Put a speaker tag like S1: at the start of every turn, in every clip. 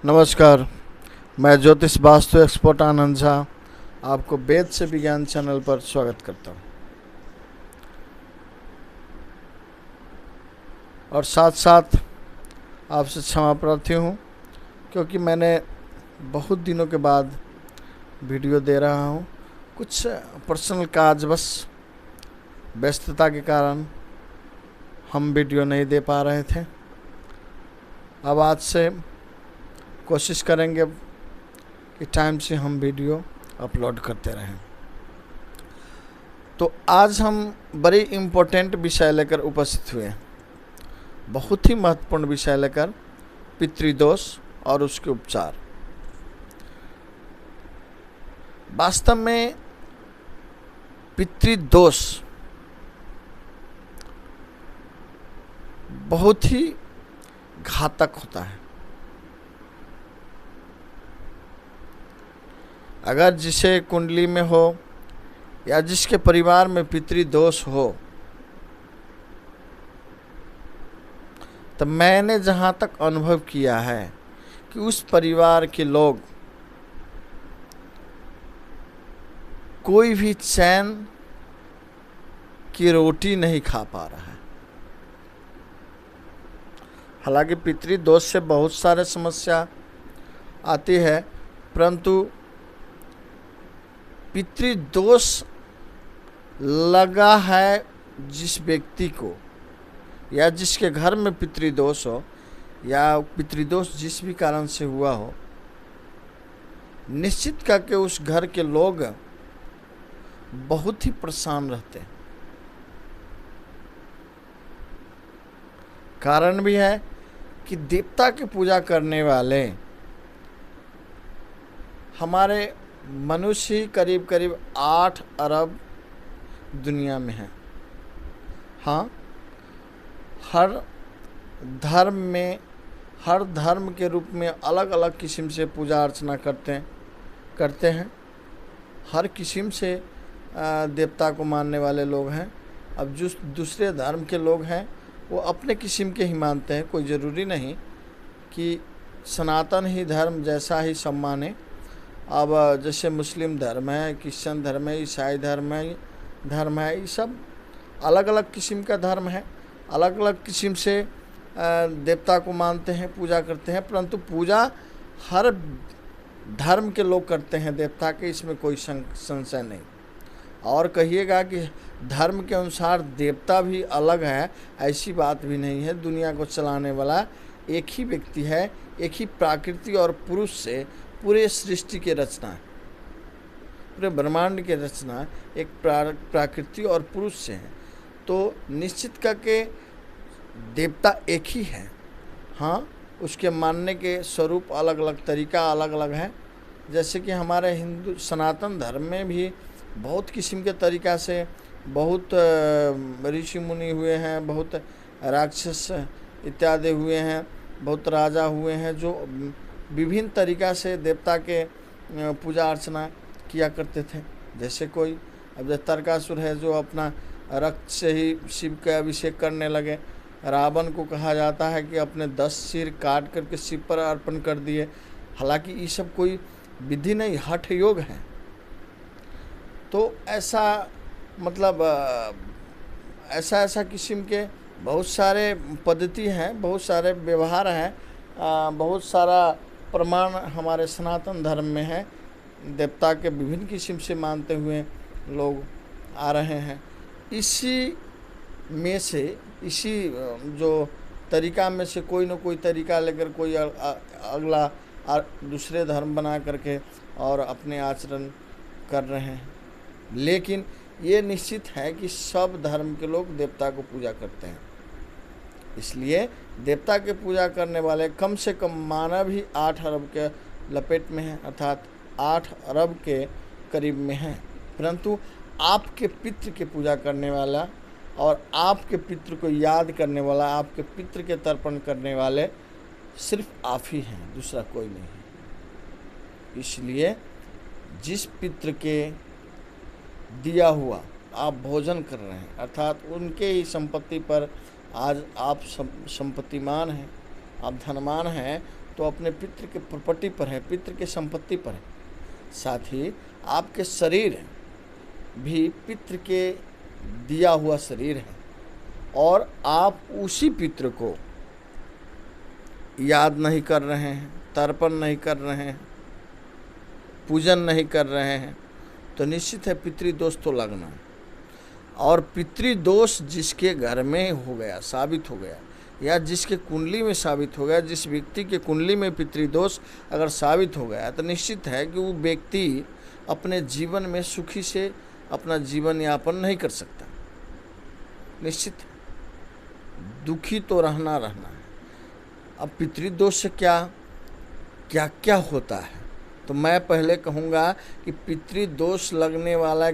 S1: नमस्कार। मैं ज्योतिष वास्तु एक्सपर्ट आनंद झा आपको वेद से विज्ञान चैनल पर स्वागत करता हूं और साथ साथ आपसे क्षमा प्रार्थी हूं क्योंकि मैंने बहुत दिनों के बाद वीडियो दे रहा हूं। कुछ पर्सनल काज बस व्यस्तता के कारण हम वीडियो नहीं दे पा रहे थे। अब आज से कोशिश करेंगे कि टाइम से हम वीडियो अपलोड करते रहें। तो आज हम बड़ी इम्पोर्टेंट विषय लेकर उपस्थित हुए हैं, बहुत ही महत्वपूर्ण विषय लेकर, पितृदोष और उसके उपचार। वास्तव में पितृदोष बहुत ही घातक होता है। अगर जिसे कुंडली में हो या जिसके परिवार में पितृदोष हो, तो मैंने जहाँ तक अनुभव किया है कि उस परिवार के लोग कोई भी चैन की रोटी नहीं खा पा रहा है। हालांकि पितृदोष से बहुत सारे समस्या आती है, परंतु पितृदोष लगा है जिस व्यक्ति को या जिसके घर में पितृदोष हो या पितृदोष जिस भी कारण से हुआ हो, निश्चित करके उस घर के लोग बहुत ही परेशान रहते हैं। कारण भी है कि देवता की पूजा करने वाले हमारे मनुष्य ही करीब करीब 8 अरब दुनिया में है। हाँ, हर धर्म के रूप में अलग अलग किस्म से पूजा अर्चना करते हैं। हर किस्म से देवता को मानने वाले लोग हैं। अब जो दूसरे धर्म के लोग हैं वो अपने किस्म के ही मानते हैं। कोई ज़रूरी नहीं कि सनातन ही धर्म जैसा ही सब माने। अब जैसे मुस्लिम धर्म है, क्रिश्चियन धर्म है, ईसाई धर्म है, ये सब अलग अलग किस्म का धर्म है। अलग अलग किस्म से देवता को मानते हैं, पूजा करते हैं, परंतु पूजा हर धर्म के लोग करते हैं देवता के, इसमें कोई संशय नहीं। और कहिएगा कि धर्म के अनुसार देवता भी अलग है, ऐसी बात भी नहीं है। दुनिया को चलाने वाला एक ही व्यक्ति है, एक ही प्रकृति और पुरुष से पूरे सृष्टि की रचना है, पूरे ब्रह्मांड की रचना एक प्रकृति और पुरुष से है। तो निश्चित करके देवता एक ही है। हाँ, उसके मानने के स्वरूप अलग अलग, तरीका अलग अलग है। जैसे कि हमारे हिंदू सनातन धर्म में भी बहुत किस्म के तरीक़ा से बहुत ऋषि मुनि हुए हैं, बहुत राक्षस इत्यादि हुए हैं, बहुत राजा हुए हैं जो विभिन्न तरीक़ा से देवता के पूजा अर्चना किया करते थे। जैसे कोई अब तारकासुर है जो अपना रक्त से ही शिव का अभिषेक करने लगे। रावण को कहा जाता है कि अपने 10 सिर काट करके शिव पर अर्पण कर दिए। हालांकि ये सब कोई विधि नहीं, हठ योग है। तो ऐसा मतलब ऐसा किस्म के बहुत सारे पद्धति हैं, बहुत सारे व्यवहार हैं, बहुत सारा प्रमाण हमारे सनातन धर्म में है। देवता के विभिन्न किस्म से मानते हुए लोग आ रहे हैं। इसी जो तरीका में से कोई न कोई तरीका लेकर कोई अगला दूसरे धर्म बना करके और अपने आचरण कर रहे हैं। लेकिन ये निश्चित है कि सब धर्म के लोग देवता को पूजा करते हैं। इसलिए देवता के पूजा करने वाले कम से कम मानव ही 8 अरब के लपेट में हैं, अर्थात 8 अरब के करीब में हैं। परंतु आपके पितृ की पूजा करने वाला और आपके पितृ को याद करने वाला, आपके पितृ के तर्पण करने वाले सिर्फ आप ही हैं, दूसरा कोई नहीं है। इसलिए जिस पितृ के दिया हुआ आप भोजन कर रहे हैं, अर्थात उनके ही संपत्ति पर आज आप संपत्तिमान हैं, आप धनवान हैं, तो अपने पितृ के प्रॉपर्टी पर है, पितृ के संपत्ति पर है। साथ ही आपके शरीर भी पितृ के दिया हुआ शरीर है और आप उसी पितृ को याद नहीं कर रहे हैं, तर्पण नहीं कर रहे हैं, पूजन नहीं कर रहे हैं, तो निश्चित है पितृदोष तो लगना है। और पितृदोष जिसके घर में हो गया, साबित हो गया, या जिसके कुंडली में साबित हो गया, जिस व्यक्ति के कुंडली में पितृदोष अगर साबित हो गया, तो निश्चित है कि वो व्यक्ति अपने जीवन में सुखी से अपना जीवन यापन नहीं कर सकता। निश्चित दुखी तो रहना है। अब पितृदोष से क्या क्या क्या होता है, तो मैं पहले कहूँगा कि पितृदोष लगने वाला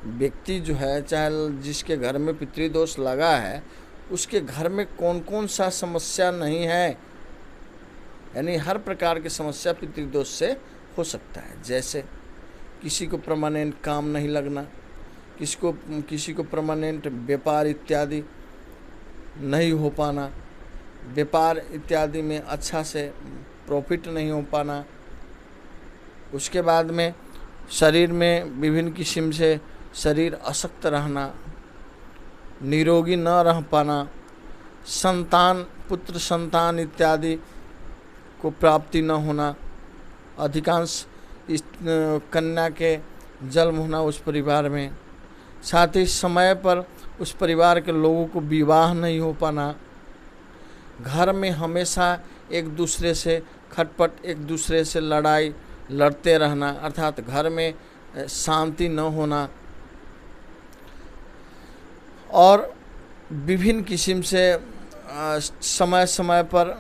S1: व्यक्ति जो है, चाहे जिसके घर में पितृदोष लगा है, उसके घर में कौन कौन सा समस्या नहीं है, यानी हर प्रकार की समस्या पितृदोष से हो सकता है। जैसे किसी को परमानेंट काम नहीं लगना, किसी को परमानेंट व्यापार इत्यादि नहीं हो पाना, व्यापार इत्यादि में अच्छा से प्रॉफिट नहीं हो पाना। उसके बाद में शरीर में विभिन्न किस्म से शरीर अशक्त रहना, निरोगी न रह पाना, संतान, पुत्र संतान इत्यादि को प्राप्ति न होना, अधिकांश इस कन्या के जन्म होना उस परिवार में, साथ ही समय पर उस परिवार के लोगों को विवाह नहीं हो पाना, घर में हमेशा एक दूसरे से खटपट, एक दूसरे से लड़ाई लड़ते रहना, अर्थात घर में शांति न होना, और विभिन्न किस्म से समय समय पर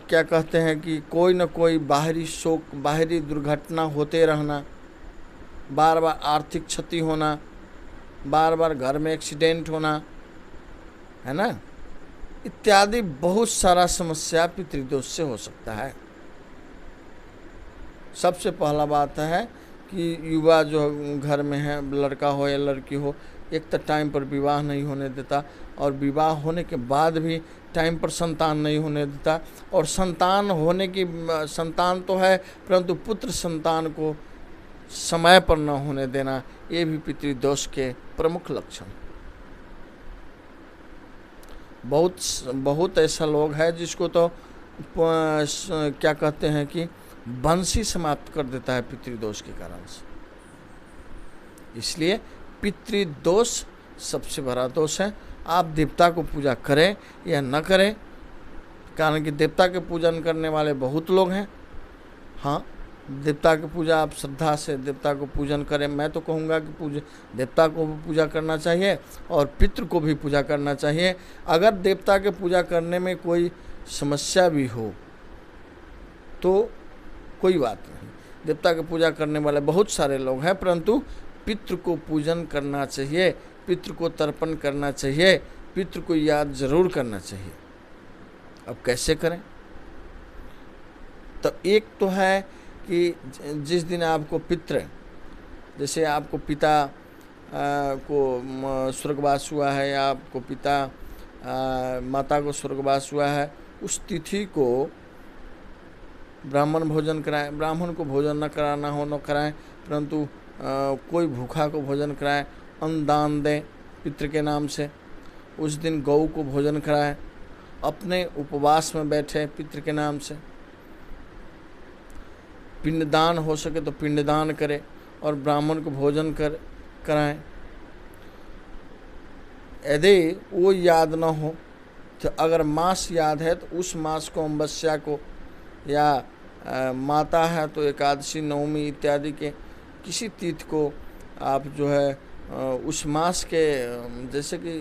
S1: क्या कहते हैं कि कोई न कोई बाहरी शोक, बाहरी दुर्घटना होते रहना, बार बार आर्थिक क्षति होना, बार बार घर में एक्सीडेंट होना, है ना, इत्यादि बहुत सारा समस्या पितृदोष से हो सकता है। सबसे पहला बात है कि युवा जो घर में है, लड़का हो या लड़की हो, एक तो टाइम पर विवाह नहीं होने देता, और विवाह होने के बाद भी टाइम पर संतान नहीं होने देता, और संतान तो है परंतु पुत्र संतान को समय पर न होने देना, ये भी पितृदोष के प्रमुख लक्षण। बहुत ऐसा लोग है जिसको तो क्या कहते हैं कि वंशी समाप्त कर देता है पितृदोष के कारण से। इसलिए पितृदोष सबसे बड़ा दोष है। आप देवता को पूजा करें या न करें, कारण कि देवता के पूजन करने वाले बहुत लोग हैं। हाँ, देवता की पूजा आप श्रद्धा से देवता को पूजन करें। मैं तो कहूँगा कि देवता को भी पूजा करना चाहिए और पितृ को भी पूजा करना चाहिए। अगर देवता के पूजा करने में कोई समस्या भी हो तो कोई बात नहीं, देवता की पूजा करने वाले बहुत सारे लोग हैं, परंतु पितृ को पूजन करना चाहिए, पितृ को तर्पण करना चाहिए, पितृ को याद जरूर करना चाहिए। अब कैसे करें? तो एक तो है कि जिस दिन आपको पितृ, जैसे आपको पिता को स्वर्गवास हुआ है या आपको पिता माता को स्वर्गवास हुआ है, उस तिथि को ब्राह्मण भोजन कराएं। ब्राह्मण को भोजन न कराना हो न कराएं, परंतु कोई भूखा को भोजन कराएं, अन्न दान दें पितृ के नाम से। उस दिन गौ को भोजन कराएं, अपने उपवास में बैठे पितृ के नाम से। पिंडदान हो सके तो पिंडदान करें और ब्राह्मण को भोजन कराएं। यदि वो याद न हो तो अगर मास याद है तो उस मास को, अमावस्या को, या माता है तो एकादशी, नवमी इत्यादि के किसी तिथि को आप जो है उस मास के, जैसे कि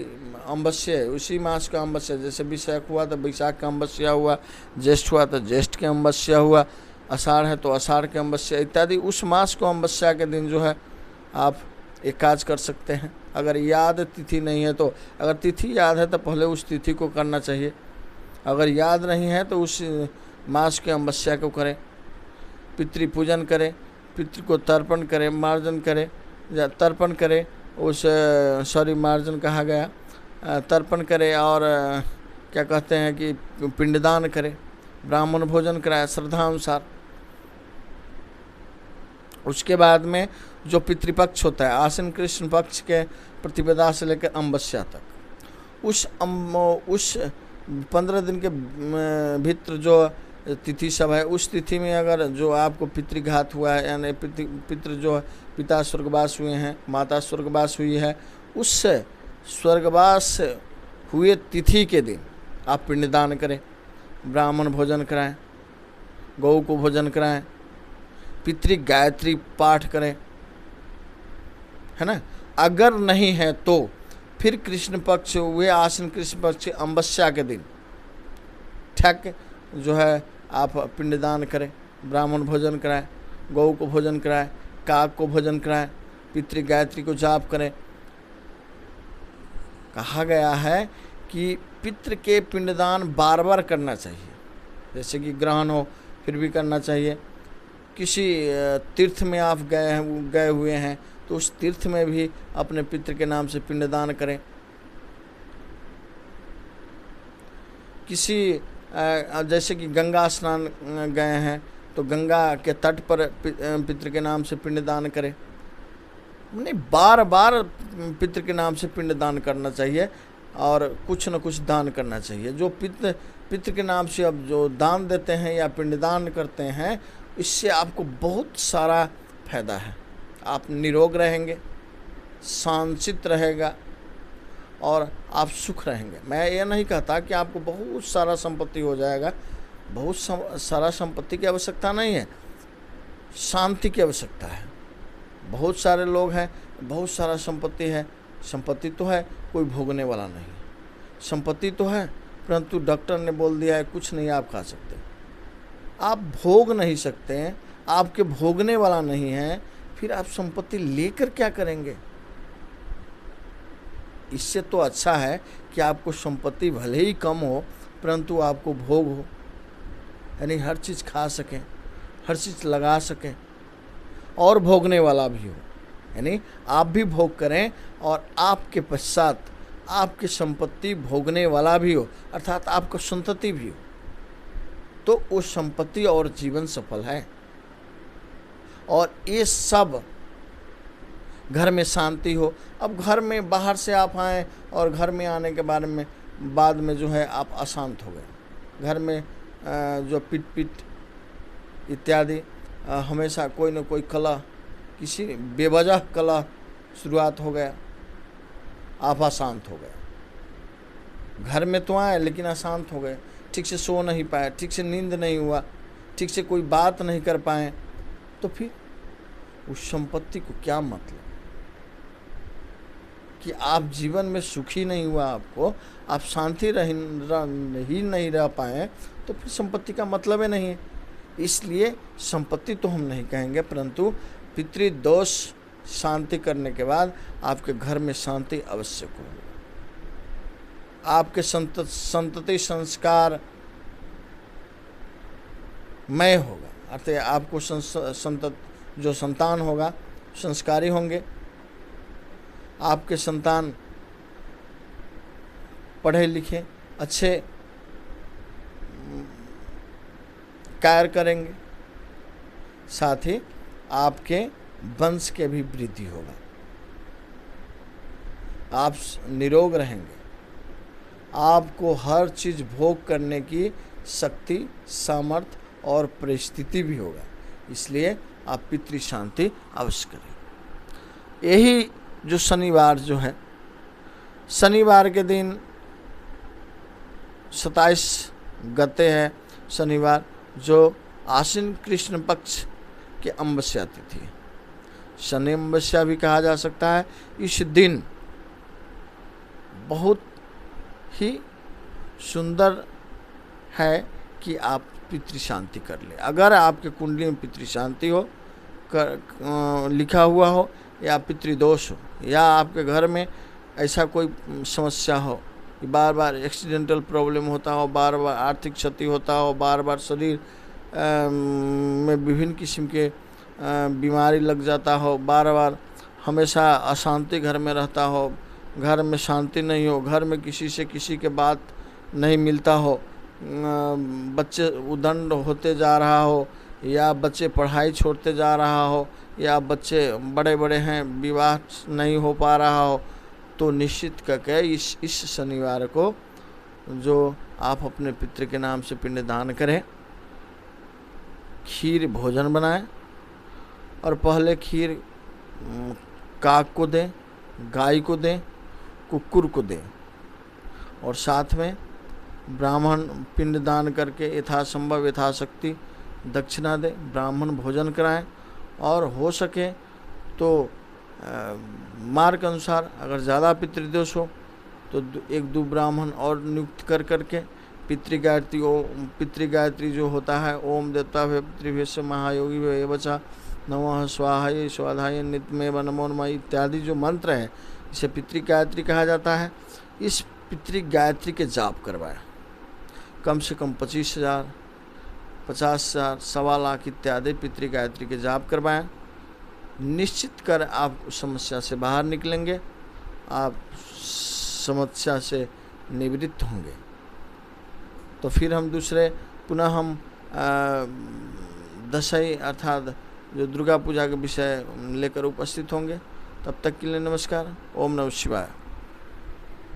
S1: अमावस्या, उसी मास का अमावस्या, जैसे वैशाख हुआ तो वैशाख का अमावस्या हुआ, ज्येष्ठ हुआ तो ज्येष्ठ के अमावस्या हुआ, आषाढ़ है तो आषाढ़ के अमावस्या इत्यादि, उस मास को अमावस्या के दिन जो है आप एक काज कर सकते हैं। अगर याद तिथि नहीं है तो, अगर तिथि याद है तो पहले उस तिथि को करना चाहिए, अगर याद नहीं है तो उस मास के अमावस्या को करें। पितृ पूजन करें, पितृ को तर्पण करें, मार्जन करें, या तर्पण करें, उस मार्जन कहा गया, तर्पण करें, और क्या कहते हैं कि पिंडदान करें। ब्राह्मण भोजन कराए श्रद्धा अनुसार। उसके बाद में जो पितृपक्ष होता है, आश्विन कृष्ण पक्ष के प्रतिपदा से लेकर अमावस्या तक, उस 15 दिन के भीतर जो तिथि सब है, उस तिथि में अगर जो आपको पितृघात हुआ है, यानी पितृ जो पिता स्वर्गवास हुए हैं, माता स्वर्गवास हुई है, उस स्वर्गवास हुए तिथि के दिन आप पिंडदान करें, ब्राह्मण भोजन कराएं, गौ को भोजन कराएं, पितृ गायत्री पाठ करें, है ना। अगर नहीं है तो फिर कृष्ण पक्ष हुए आश्विन कृष्ण पक्ष अमावस्या के दिन ठक जो है आप पिंडदान करें, ब्राह्मण भोजन कराएं, गौ को भोजन कराएं, काक को भोजन कराएं, पितृ गायत्री को जाप करें। कहा गया है कि पितृ के पिंडदान बार बार करना चाहिए, जैसे कि ग्रहण हो फिर भी करना चाहिए। किसी तीर्थ में आप गए हुए हैं तो उस तीर्थ में भी अपने पितृ के नाम से पिंडदान करें। किसी जैसे कि गंगा स्नान गए हैं तो गंगा के तट पर पितृ के नाम से पिंडदान करें। नहीं, बार बार पितृ के नाम से पिंडदान करना चाहिए और कुछ न कुछ दान करना चाहिए। जो पितृ के नाम से अब जो दान देते हैं या पिंडदान करते हैं, इससे आपको बहुत सारा फायदा है। आप निरोग रहेंगे, शांत रहेगा और आप सुख रहेंगे। मैं ये नहीं कहता कि आपको बहुत सारा संपत्ति हो जाएगा, बहुत सारा संपत्ति की आवश्यकता नहीं है, शांति की आवश्यकता है। बहुत सारे लोग हैं, बहुत सारा संपत्ति है, संपत्ति तो है, कोई भोगने वाला नहीं। संपत्ति तो है, परंतु डॉक्टर ने बोल दिया है कुछ नहीं आप खा सकते, आप भोग नहीं सकते हैं, आपके भोगने वाला नहीं है, फिर आप संपत्ति लेकर क्या करेंगे। इससे तो अच्छा है कि आपको संपत्ति भले ही कम हो परंतु आपको भोग हो, यानी हर चीज़ खा सकें, हर चीज़ लगा सकें और भोगने वाला भी हो, यानी आप भी भोग करें और आपके पश्चात आपकी संपत्ति भोगने वाला भी हो, अर्थात आपका संतति भी हो, तो वो संपत्ति और जीवन सफल है। और ये सब घर में शांति हो। अब घर में बाहर से आप आएँ और घर में आने के बाद में जो है आप अशांत हो गए, घर में जो पिट इत्यादि हमेशा कोई न कोई कला, किसी बेवजह कला शुरुआत हो गया, आप अशांत हो गए। घर में तो आए लेकिन अशांत हो गए, ठीक से सो नहीं पाए, ठीक से नींद नहीं हुआ, ठीक से कोई बात नहीं कर पाए, तो फिर उस संपत्ति को क्या मतलब कि आप जीवन में सुखी नहीं हुआ, आपको आप शांति ही नहीं रह पाए, तो फिर संपत्ति का मतलब ही नहीं है। इसलिए संपत्ति तो हम नहीं कहेंगे, परंतु पितृदोष शांति करने के बाद आपके घर में शांति आवश्यक होगी। आपके संतति संस्कार मय होगा, अर्थात आपको जो संतान होगा संस्कारी होंगे, आपके संतान पढ़े लिखे अच्छे कार्य करेंगे, साथ ही आपके वंश के भी वृद्धि होगा, आप निरोग रहेंगे, आपको हर चीज़ भोग करने की शक्ति, सामर्थ्य और परिस्थिति भी होगा। इसलिए आप पितृ शांति अवश्य करें। यही जो शनिवार जो है, शनिवार के दिन 27 गते है शनिवार, जो आश्विन कृष्ण पक्ष के अमावस्या तिथि है, शनि अमावस्या भी कहा जा सकता है। इस दिन बहुत ही सुंदर है कि आप पितृ शांति कर ले। अगर आपके कुंडली में पितृ शांति हो लिखा हुआ हो, या पितृदोष हो, या आपके घर में ऐसा कोई समस्या हो कि बार बार एक्सीडेंटल प्रॉब्लम होता हो, बार बार आर्थिक क्षति होता हो, बार बार शरीर में विभिन्न किस्म के बीमारी लग जाता हो, बार बार हमेशा अशांति घर में रहता हो, घर में शांति नहीं हो, घर में किसी से किसी के बात नहीं मिलता हो, बच्चे उद्दंड होते जा रहा हो, या बच्चे पढ़ाई छोड़ते जा रहा हो, या बच्चे बड़े बड़े हैं विवाह नहीं हो पा रहा हो, तो निश्चित करके इस शनिवार को जो आप अपने पितृ के नाम से पिंडदान करें, खीर भोजन बनाएं और पहले खीर काग को दें, गाय को दें, कुक्कुर को दें, और साथ में ब्राह्मण पिंडदान करके यथासंभव यथाशक्ति दक्षिणा दें, ब्राह्मण भोजन कराएं, और हो सके तो मार्ग अनुसार अगर ज़्यादा पितृदोष हो तो एक दो ब्राह्मण और नियुक्त कर करके पितृ गायत्री जो होता है, ओम देवता भे पितृभ्य महायोगी भे बचा नमः स्वाहाय स्वाधाय नित्यमेव नमो नमः इत्यादि जो मंत्र है, इसे पितृ गायत्री कहा जाता है। इस पितृ गायत्री के जाप करवाएं, कम से कम 25,000, 50,000, 1.25 लाख इत्यादि पितृ गायत्री के जाप करवाएं। निश्चित कर आप समस्या से बाहर निकलेंगे, आप समस्या से निवृत्त होंगे। तो फिर हम पुनः हम दशई अर्थात जो दुर्गा पूजा के विषय लेकर उपस्थित होंगे। तब तक के लिए नमस्कार। ओम नमः शिवाय।